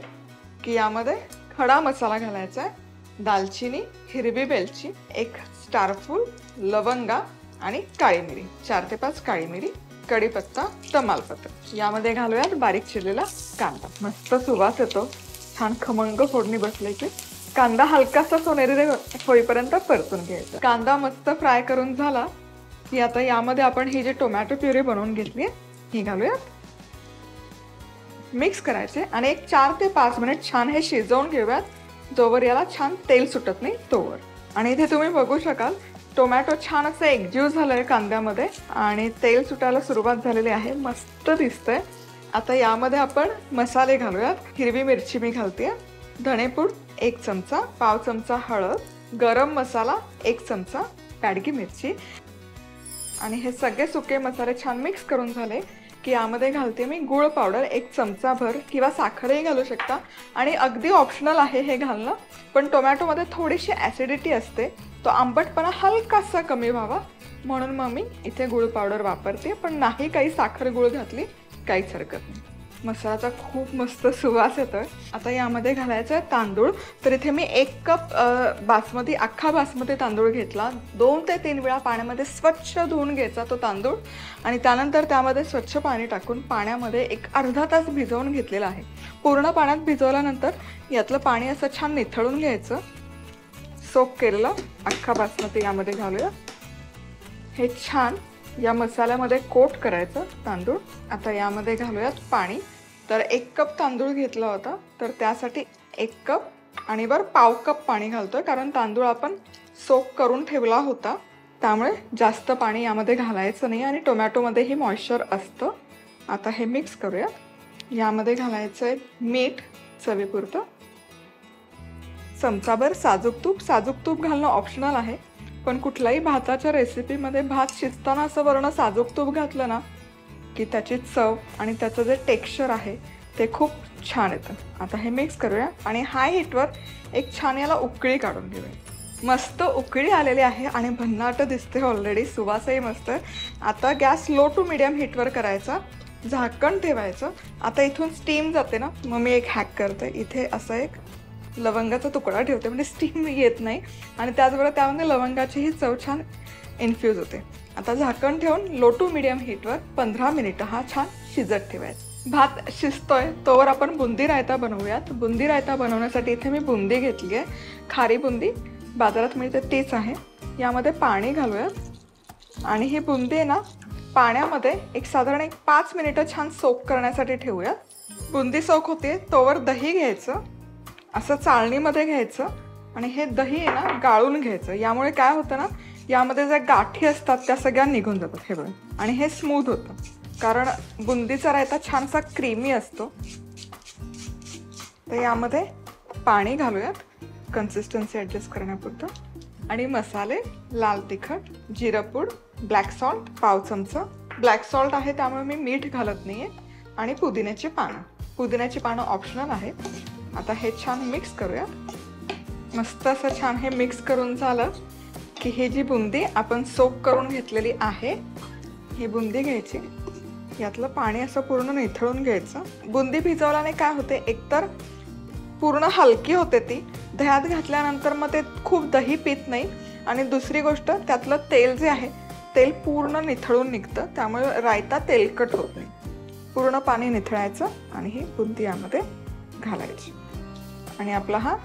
की यामध्ये खडा मसाला घालायचा आहे. दालचिनी, हिरवी वेलची, 1 स्टारफूल, लवंगा आणि काळी मिरी, 4 ते 5 काळी मिरी, कढीपत्ता, तमालपत्र. यामध्ये घालूयात बारीक चिरलेला कांदा. मस्त सुवास येतो. छान खमंग फोडणी बसले की कांदा हलकासा सोनेरी होईपर्यंत परतून घ्यायचा. कांदा मस्त फ्राय करून झाला की आता यामध्ये आपण ही जी टोमॅटो प्युरी बनवून घेतली ही घालूयात. मिक्स करायचे आणि 4 ते 5 मिनिट छान हे शिजवून घेऊयात जोवर याला छान तेल सुटत नाही तोवर. आणि इथे तुम्ही बघू शकाल टोमॅटो छान असं एकजीव झालंय कांद्यामध्ये आणि तेल सुटायला सुरुवात झालेली आहे. मस्त दिसतंय. आता यामध्ये आपण मसाले घालूयात. हिरवी मिरची मी घालते, धणेपूड 1 चमचा, पाव चमचा हळद, गरम मसाला 1 चमचा, बॅडगी मिरची आणि हे सगळे सुके मसाले छान मिक्स करून झाले की यामध्ये घालते मी गूळ पावडर 1 चमचाभर किंवा साखरही घालू शकता. आणि अगदी ऑप्शनल आहे हे घालणं पण टोमॅटोमध्ये थोडीशी ॲसिडिटी असते. तो आंबटपणा हलकासा कमी व्हावा म्हणून मग मी इथे गूळ पावडर वापरते. पण नाही काही साखर गूळ घातली काहीच हरकत नाही. मसाल्याचा खूप मस्त सुवास येतोय. आता यामध्ये घालायचं आहे तांदूळ. तर इथे मी 1 कप बासमती, अख्खा बासमती तांदूळ घेतला. 2 ते 3 वेळा पाण्यामध्ये स्वच्छ धुवून घ्यायचा तो तांदूळ आणि त्यानंतर त्यामध्ये स्वच्छ पाणी टाकून पाण्यामध्ये 1 अर्धा तास भिजवून घेतलेला आहे. पूर्ण पाण्यात भिजवल्यानंतर यातलं पाणी असं छान निथळून घ्यायचं. सोक केलेला अख्खा बासमती यामध्ये घालूया. हे छान या मसाल्यामध्ये कोट करायचं तांदूळ. आता यामध्ये घालूयात पाणी. तर 1 कप तांदूळ घेतला होता तर त्यासाठी 1 कप आणि पाव कप पाणी घालतोय कारण तांदूळ आपण सोक करून ठेवला होता त्यामुळे जास्त पाणी यामध्ये घालायचं नाही आणि टोमॅटोमध्येही मॉइश्चर असतं. आता हे मिक्स करूया. यामध्ये घालायचं आहे मीठ चवीपुरतं, चमचाभर साजूक तूप. साजूक तूप घालणं ऑप्शनल आहे पण कुठल्याही भाताच्या रेसिपीमध्ये भात शिजताना असं वर्ण साजूक तूप घातलं ना की त्याची चव आणि त्याचं जे टेक्स्चर आहे ते खूप छान येतं. आता हे मिक्स करूया आणि हाय हीटवर एक छान याला उकळी काढून घेऊया. मस्त उकळी आलेली आहे आणि भन्नाट दिसते ऑलरेडी. सुवासही मस्त आहे. आता गॅस लो टू मिडियम हीटवर करायचा, झाकण ठेवायचं. आता इथून स्टीम जाते ना मग मी एक हॅक करते. इथे असं एक लवंगाचा तुकडा ठेवते म्हणजे स्टीम येत नाही आणि त्याचबरोबर त्यामध्ये लवंगाचीही चव छान इन्फ्यूज होते. आता झाकण ठेवून लो टू मिडियम हीटवर 15 मिनिटं हा छान शिजत ठेवायचा. भात शिजतोय तोवर आपण बुंदी रायता बनवूयात. बुंदी रायता बनवण्यासाठी इथे मी बुंदी घेतली आहे. खारी बुंदी बाजारात मिळते तीच आहे. यामध्ये पाणी घालूयात आणि ही बुंदी ना पाण्यामध्ये साधारण 5 मिनिटं छान सोक करण्यासाठी ठेवूयात. बुंदी सोक होते तोवर दही घ्यायचं, असं चाळणीमध्ये घ्यायचं आणि हे दही आहे ना गाळून घ्यायचं. यामुळे काय होतं ना यामध्ये ज्या गाठी असतात त्या सगळ्या निघून जातात हे बघा आणि हे स्मूथ होतं कारण बुंदीचा रायता छानसा क्रीमी असतो. तर यामध्ये पाणी घालूयात कन्सिस्टन्सी ॲडजस्ट करण्यापुरतं आणि मसाले लाल तिखट, जिरपूड, ब्लॅक सॉल्ट पाव चमचा. ब्लॅक सॉल्ट आहे त्यामुळे मी मीठ घालत नाही आहे आणि पुदिन्याची पानं. पुदिन्याची पानं ऑप्शनल आहे. आता हे छान मिक्स करूया. मस्त असं छान हे मिक्स करून झालं की ही जी बुंदी आपण सोक करून घेतलेली आहे ही बुंदी घ्यायची. यातलं पाणी असं पूर्ण निथळून घ्यायचं. बुंदी भिजवल्याने काय होते एकतर पूर्ण हलकी होते ती. दह्यात घातल्यानंतर मग ते खूप दही पित नाही. आणि दुसरी गोष्ट, त्यातलं तेल जे आहे तेल पूर्ण निथळून निघतं, त्यामुळे रायता तेलकट होत नाही. पूर्ण पाणी निथळायचं आणि ही बुंदी यामध्ये घालायची. आणि आपला हा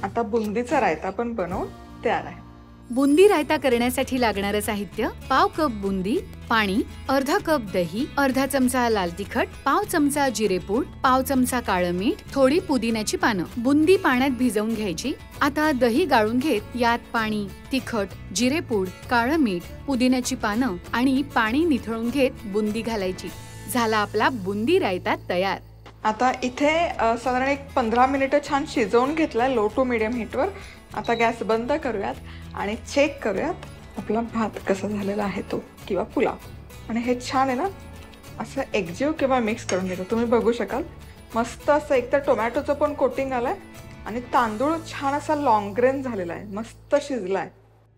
आता बुंदीचा रायता पण बनवून तयार आहे. बुंदी रायता करण्यासाठी लागणारं साहित्य: पाव कप बुंदी, पाणी, अर्धा कप दही, अर्धा चमचा लाल तिखट, पाव चमचा जिरेपूड, पाव चमचा काळं मीठ, थोडी पुदिन्याची पानं. बुंदी पाण्यात भिजवून घ्यायची. आता दही गाळून घेत यात पाणी, तिखट, जिरेपूड, काळं मीठ, पुदिन्याची पानं आणि पाणी निथळून घेत बुंदी घालायची. झाला आपला बुंदी रायता तयार. आता इथे साधारण एक 15 मिनिटं छान शिजवून घेतलाय लो टू मीडियम हीटवर. आता गॅस बंद करूयात आणि चेक करूयात आपला भात कसा झालेला आहे तो, किंवा पुलाव. आणि हे छान आहे ना असं एकजीव किंवा मिक्स करून घेतो. तुम्ही बघू शकाल मस्त असं एकतर टोमॅटोचं पण कोटिंग आलंय आणि तांदूळ छान असा लॉंग ग्रेन झालेला आहे, मस्त शिजलाय.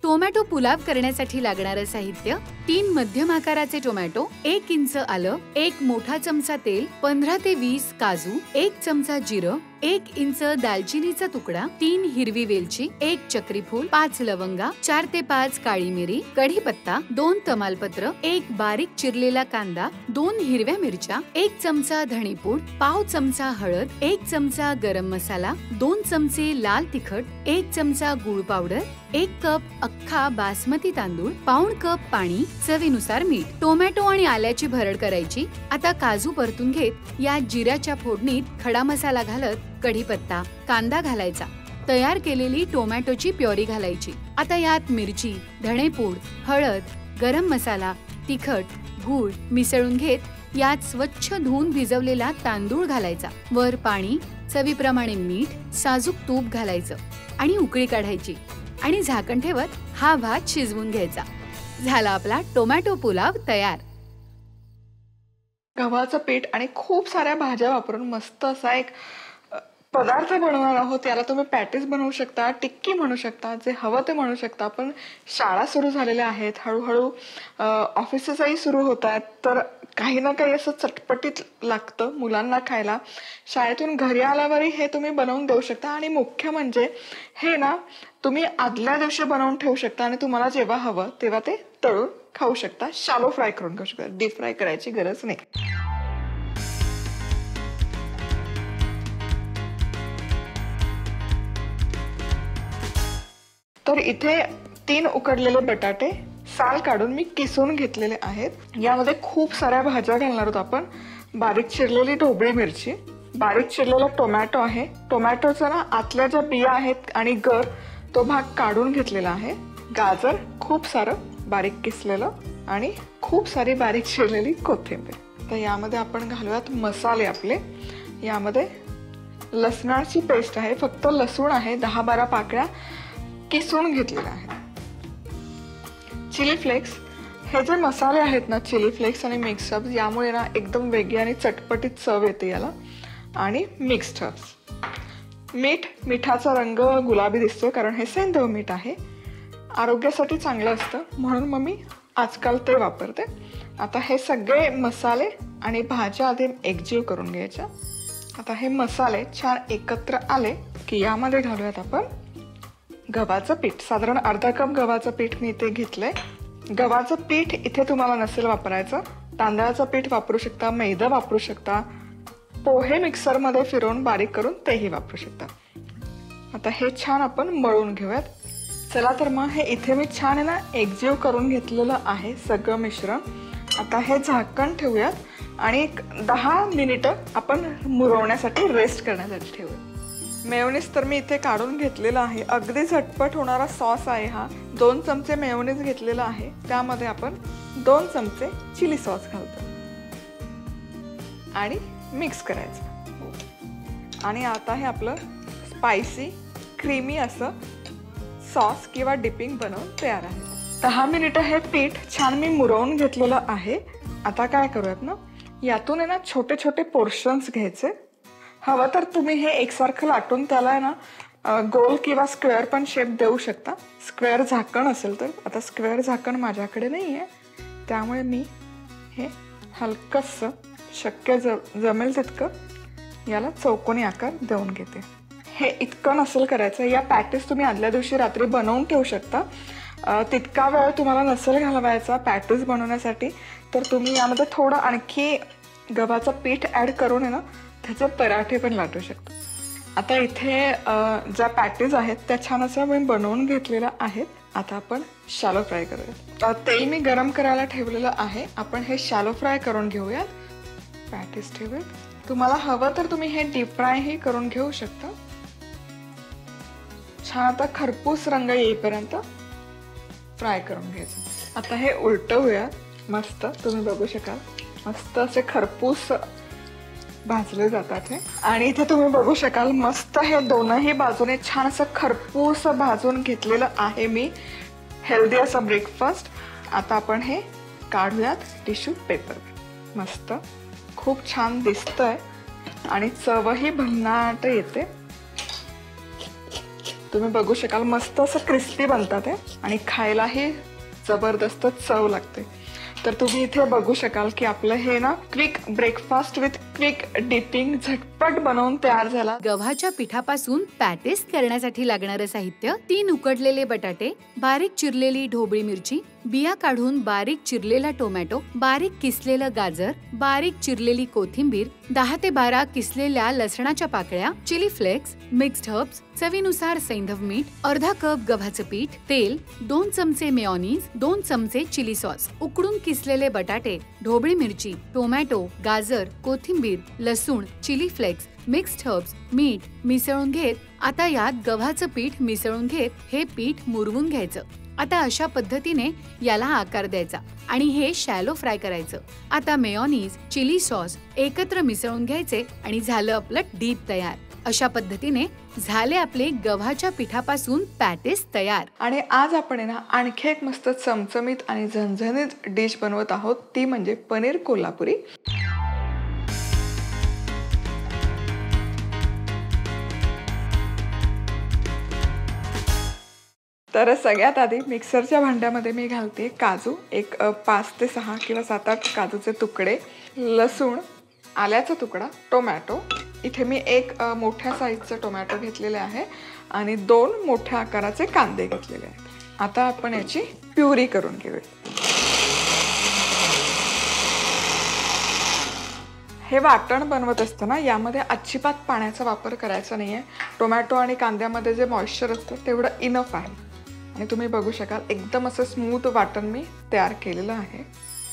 टोमॅटो पुलाव करण्यासाठी लागणारं साहित्य: 3 मध्यम आकाराचे टोमॅटो, 1 इंच आलं, 1 मोठा चमचा तेल, 15 ते 20 काजू, 1 चमचा जिरं, 1 इंच दालचिनीचा तुकडा, 3 हिरवी वेलची, 1 चक्री फूल, 5 लवंगा, 4 ते 5 काळी मिरी, कढीपत्ता, 2 तमालपत्र, 1 बारीक चिरलेला कांदा, 2 हिरव्या मिरच्या, 1 चमचा धणेपूड, पाव चमचा हळद, 1 चमचा गरम मसाला, 2 चमचे लाल तिखट, 1 चमचा गूळ पावडर, 1 कप अख्खा बासमती तांदूळ, पाऊण कप पाणी, चवीनुसार मीठ. टोमॅटो आणि आल्याची भरड करायची. आता काजू परतून घेत यात जिऱ्याच्या फोडणीत खडा मसाला घालत कढीपत्ता, कांदा घालायचा. तयार केलेली टोमॅटोची प्युरी घालायची. आता यात मिरची, धणेपूड, हळद, गरम मसाला, तिखट, गूळ मिसळून घेत यात स्वच्छ धुवून भिजवलेला तांदूळ घालायचा. वर पाणी, चवीप्रमाणे मीठ, साजूक तूप घालायचं आणि उकळी काढायची. आणि झाकण ठेवत हा भात शिजवून घ्यायचा. झाला आपला टोमॅटो पुलाव तयार. गव्हाचं पीठ आणि खूप साऱ्या भाज्या वापरून मस्त असा एक पदार्थ बनवणार आहोत. याला तुम्ही पॅटीस बनवू शकता, टिक्की म्हणू शकता, जे हवं ते म्हणू शकता. पण शाळा सुरू झालेल्या आहेत, हळूहळू ऑफिसेसही सुरू होत आहेत, तर काही ना काही असं चटपटीत लागतं मुलांना खायला. शाळेतून घरी आल्यावरही हे तुम्ही बनवून देऊ शकता. आणि मुख्य म्हणजे हे ना तुम्ही आदल्या दिवशी बनवून ठेवू शकता आणि तुम्हाला जेव्हा हवं तेव्हा ते तळून खाऊ शकता. शालो फ्राय करून खाऊ शकता, डीप फ्राय करायची गरज नाही. तर इथे 3 उकडलेले बटाटे साल काढून मी किसून घेतलेले आहेत. यामध्ये खूप साऱ्या भाज्या घालणार आहोत आपण. बारीक चिरलेली ढोबळी मिरची, बारीक चिरलेला टोमॅटो आहे. टोमॅटोचा ना आतल्या ज्या बिया आहेत आणि गर तो भाग काढून घेतलेला आहे. गाजर खूप सारं बारीक किसलेलं आणि खूप सारी बारीक चिरलेली कोथिंबीर. तर यामध्ये आपण घालूयात मसाले आपले. यामध्ये लसणाची पेस्ट आहे, फक्त लसूण आहे 10-12 पाकळ्या किसून घेतलेला आहे. चिली फ्लेक्स, हे जे मसाले आहेत ना चिली फ्लेक्स आणि मिक्स हर्ब्स, यामुळे ना एकदम वेगळी आणि चटपटीत चव येते याला. आणि मिक्स्ड हर्ब्स. मीठ, मिठाचा रंग गुलाबी दिसतो कारण हे सेंधव मीठ आहे. आरोग्यासाठी चांगलं असतं म्हणून मग मी आजकाल ते वापरते. आता हे सगळे मसाले आणि भाज्या आधी एकजीव करून घ्यायच्या. आता हे मसाले छान एकत्र आले की यामध्ये घालूयात आपण गव्हाचं पीठ. साधारण अर्धा कप गव्हाचं पीठ मी इथे घेतलंय. गव्हाचं पीठ इथे तुम्हाला नसेल वापरायचं, तांदळाचं पीठ वापरू शकता, मैदा वापरू शकता, पोहे मिक्सरमध्ये फिरवून बारीक करून तेही वापरू शकता. आता हे छान आपण मळून घेऊयात. चला तर मग हे इथे मी छान आहे ना एकजीव करून घेतलेलं आहे सगळं मिश्रण. आता हे झाकण ठेवूयात आणि 10 मिनिटं आपण मुरवण्यासाठी, रेस्ट करण्यासाठी ठेवूयात. मेयोनीज तर मी इथे काढून घेतलेला आहे. अगदी झटपट होणारा सॉस आहे हा. 2 चमचे मेयोनीज घेतलेला आहे, त्यामध्ये आपण 2 चमचे चिली सॉस घालतो आणि मिक्स करायचं. आणि आता हे आपलं स्पायसी क्रीमी असं सॉस किंवा डिपिंग बनवून तयार आहे. 10 मिनिटं हे पीठ छान मी मुरवून घेतलेलं आहे. आता काय करूयात ना, यातून आहे ना छोटे छोटे पोर्शन्स घ्यायचे. हवं तर तुम्ही हे एकसारखं लाटून त्याला आहे ना गोल किंवा स्क्वेअर पण शेप देऊ शकता, स्क्वेअर झाकण असेल तर. आता स्क्वेअर झाकण माझ्याकडे नाही आहे, त्यामुळे मी हे हलकंसं शक्य जमेल तितकं याला चौकोनी आकार देऊन घेते. हे इतकं नसेल करायचं. या पॅटीस तुम्ही आदल्या दिवशी रात्री बनवून ठेवू शकता. तितका वेळ तुम्हाला नसेल घालवायचा पॅटीस बनवण्यासाठी तर तुम्ही यामध्ये थोडं आणखी गव्हाचं पीठ ॲड करून आहे ना त्याचे पराठे पण लाटू शकता. आता इथे ज्या पॅटीज आहेत त्या छान असं मी बनवून घेतलेल्या आहेत. आता आपण शॅलो फ्राय करूयात. तेल मी गरम करायला ठेवलेलं आहे. आपण हे शॅलो फ्राय करून घेऊयात. पॅटीस ठेवूयात. तुम्हाला हवं तर तुम्ही हे डीप फ्रायही करून घेऊ शकता. छान आता खरपूस रंग येईपर्यंत फ्राय करून घ्यायचं. आता हे उलटवूयात. मस्त तुम्ही बघू शकाल मस्त असे खरपूस भाजले जातात हे. आणि इथे तुम्ही बघू शकाल मस्त हे दोनही बाजूने छान असं खरपूस भाजून घेतलेलं आहे मी. हेल्दी असं ब्रेकफास्ट. आता आपण हे काढूयात टिश्यू पेपर. मस्त खूप छान दिसतंय आणि चवही भन्नाट येते. तुम्ही बघू शकाल मस्त असं क्रिस्पी बनतात हे आणि खायलाही जबरदस्त चव लागते. तर तुम्ही इथे बघू शकाल की आपलं हे ना quick breakfast with quick dipping झटपट बनवून तयार झाला. गव्हाच्या पिठापासून पॅटीस करण्यासाठी लागणारं साहित्य 3 उकडलेले बटाटे, बारीक चिरलेली ढोबळी मिरची, बिया काढून बारीक चिरलेला टोमॅटो, बारीक किसलेलं गाजर, बारीक चिरलेली कोथिंबीर, 10 ते 12 किसलेल्या लसणाच्या पाकळ्या, चिली फ्लेक्स, मिक्स्ड हर्ब्स, चवीनुसार सैंधव मीठ, अर्धा कप गव्हाचं पीठ, तेल, 2 चमचे मेयोनीज, 2 चमचे चिली सॉस, उकडून किसलेले बटाटे, ढोबळी मिरची, टोमॅटो, गाजर, कोथिंबीर, लसूण, चिली फ्लेक्स, मिक्स्ड हर्ब्स, मीठ मिसळून घेत आता यात गव्हाचं पीठ मिसळून घेत हे पीठ मुरवून घ्यायचं. आता अशा पद्धतीने याला आकार द्यायचा आणि हे शॅलो फ्राय करायचं. आता मेयोनीज, चिली सॉस एकत्र मिसळून घ्यायचे आणि झालं आपलं डीप तयार. अशा पद्धतीने झाले आपले गव्हाच्या पिठापासून पॅटीस तयार. आणि आज आपण ना आणखी एक मस्त चमचमीत आणि झणझणीत डिश बनवत आहोत. ती म्हणजे पनीर कोल्हापुरी. तर सगळ्यात आधी मिक्सरच्या भांड्यामध्ये मी घालते काजू. एक 5 ते 6 किंवा 7-8 काजूचे तुकडे, लसूण, आल्याचा तुकडा, टोमॅटो. इथे मी एक मोठ्या साईजचा टोमॅटो घेतलेले आहे आणि 2 मोठ्या आकाराचे कांदे घेतलेले आहेत. आता आपण याची प्युरी करून घेऊया. हे वाटण बनवत असताना यामध्ये अजिबात पाण्याचा वापर करायचा नाही आहे. टोमॅटो आणि कांद्यामध्ये जे मॉइश्चर असतं तेवढं इनफ आहे. आणि तुम्ही बघू शकाल एकदम असं स्मूथ वाटण मी तयार केलेलं आहे.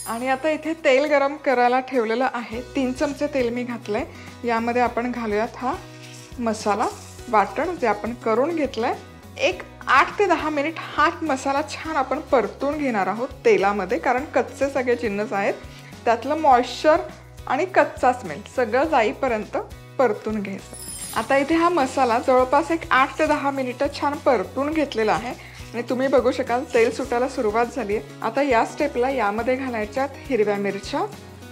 आणि आता इथे तेल गरम करायला ठेवलेलं आहे. 3 चमचे तेल मी घातलंय. यामध्ये आपण घालूयात हा मसाला वाटण जे आपण करून घेतलंय. एक 8 ते 10 मिनिट हा मसाला छान आपण परतून घेणार आहोत तेलामध्ये, कारण कच्चे सगळे जिन्नस आहेत. त्यातलं मॉइश्चर आणि कच्चा स्मेल सगळं जाईपर्यंत परतून घ्यायचं. आता इथे हा मसाला जवळपास एक 8 ते 10 मिनिटं छान परतून घेतलेला आहे आणि तुम्ही बघू शकाल तेल सुटायला सुरुवात झाली आहे. आता या स्टेपला यामध्ये घालायच्यात हिरव्या मिरच्या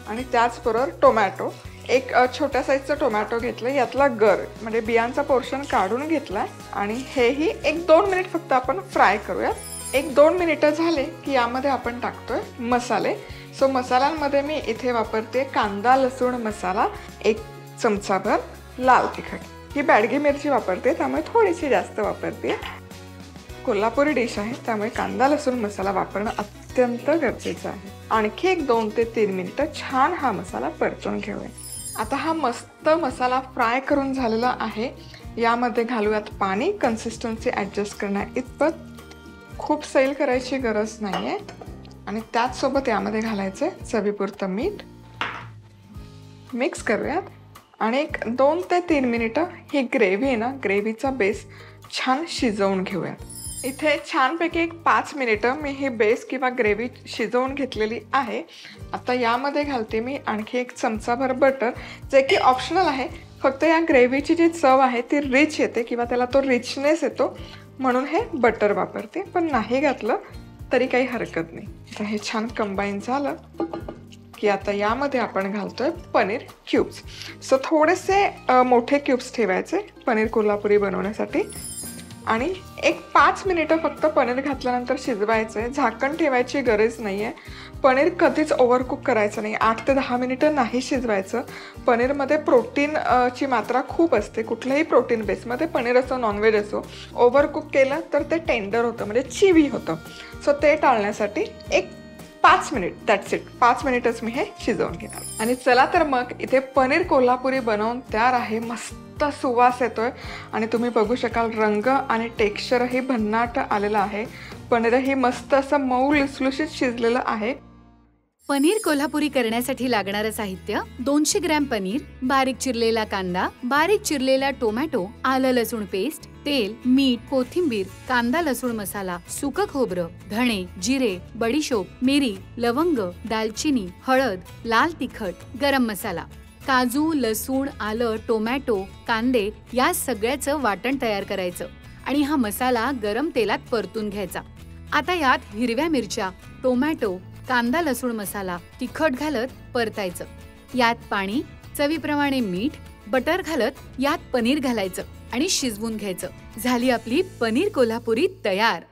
आणि त्याचबरोबर टोमॅटो. एक छोट्या साईजचा टोमॅटो घेतला, यातला गर म्हणजे बियांचा पोर्शन काढून घेतलाय आणि हेही 1-2 मिनिट फक्त आपण फ्राय करूयात. 1-2 मिनिटं झाले की यामध्ये आपण टाकतोय मसाले. सो मसाल्यांमध्ये मी इथे वापरते कांदा लसूण मसाला, 1 चमचाभर लाल तिखट. ही बॅडगी मिरची वापरते त्यामुळे थोडीशी जास्त वापरते. कोल्हापुरी डिश आहे त्यामुळे कांदा लसूण मसाला वापरणं अत्यंत गरजेचं आहे. आणखी 1-2 ते 3 मिनिटं छान हा मसाला परतून घेऊया. आता हा मस्त मसाला फ्राय करून झालेला आहे. यामध्ये घालूयात पाणी कन्सिस्टन्सी ॲडजस्ट करण्या इतपत. खूप सैल करायची गरज नाही आहे. आणि त्याचसोबत यामध्ये घालायचं चवीपुरतं मीठ. मिक्स करूयात आणि 2 ते 3 मिनिटं ही ग्रेव्ही आहे ना ग्रेव्हीचा बेस छान शिजवून घेऊयात. इथे छानपैकी एक 5 मिनिटं मी ही बेस किंवा ग्रेव्ही शिजवून घेतलेली आहे. आता यामध्ये घालते मी आणखी 1 चमचाभर बटर, जे की ऑप्शनल आहे. फक्त या ग्रेव्हीची जी चव आहे ती रिच येते किंवा त्याला तो रिचनेस येतो म्हणून हे बटर वापरते. पण नाही घातलं तरी काही हरकत नाही. तर हे छान कंबाईन झालं की आता यामध्ये आपण घालतोय पनीर क्यूब्स. सो थोडेसे मोठे क्यूब्स ठेवायचे पनीर कोल्हापुरी बनवण्यासाठी. आणि एक 5 मिनिटं फक्त पनीर घातल्यानंतर शिजवायचं आहे. झाकण ठेवायची गरज नाही आहे. पनीर कधीच ओव्हरकुक करायचं नाही. 8 ते 10 मिनिटं नाही शिजवायचं. पनीरमध्ये प्रोटीन ची मात्रा खूप असते. कुठल्याही प्रोटीन बेसमध्ये पनीर असो नॉनव्हेज असो, ओव्हरकुक केलं तर ते टेंडर होतं, म्हणजे चिवी होतं. सो ते टाळण्यासाठी एक 5 मिनिट, दॅट्स इट, 5 मिनिटच मी हे शिजवून घेणार. आणि चला तर मग इथे पनीर कोल्हापुरी बनवून तयार आहे. मस्त सुवास येतोय आणि तुम्ही बघू शकाल रंग आणि टेक्स्चरही भन्नाट आलेलं आहे. पनीरही मस्त असं मऊ लुसलुशीत शिजलेलं आहे. पनीर कोल्हापुरी करण्यासाठी लागणारं साहित्य: 200 ग्रॅम पनीर, बारीक चिरलेला कांदा, बारीक चिरलेला टोमॅटो, आलं लसूण पेस्ट, तेल, मीठ, कोथिंबीर, कांदा लसूण मसाला, सुकं खोबरं, धणे, जिरे, बडीशोप, मिरी, लवंग, दालचिनी, हळद, लाल तिखट, गरम मसाला. काजू, लसूण, आलं, टोमॅटो, कांदे या सगळ्याचं वाटण तयार करायचं आणि हा मसाला गरम तेलात परतून घ्यायचा. आता यात हिरव्या मिरच्या, टोमॅटो, कांदा लसूण मसाला, तिखट घालत परतायचं. यात पाणी, चवीप्रमाणे मीठ, बटर घालत यात पनीर घालायचं आणि शिजवून घ्यायचं. झाली आपली पनीर कोल्हापुरी तयार.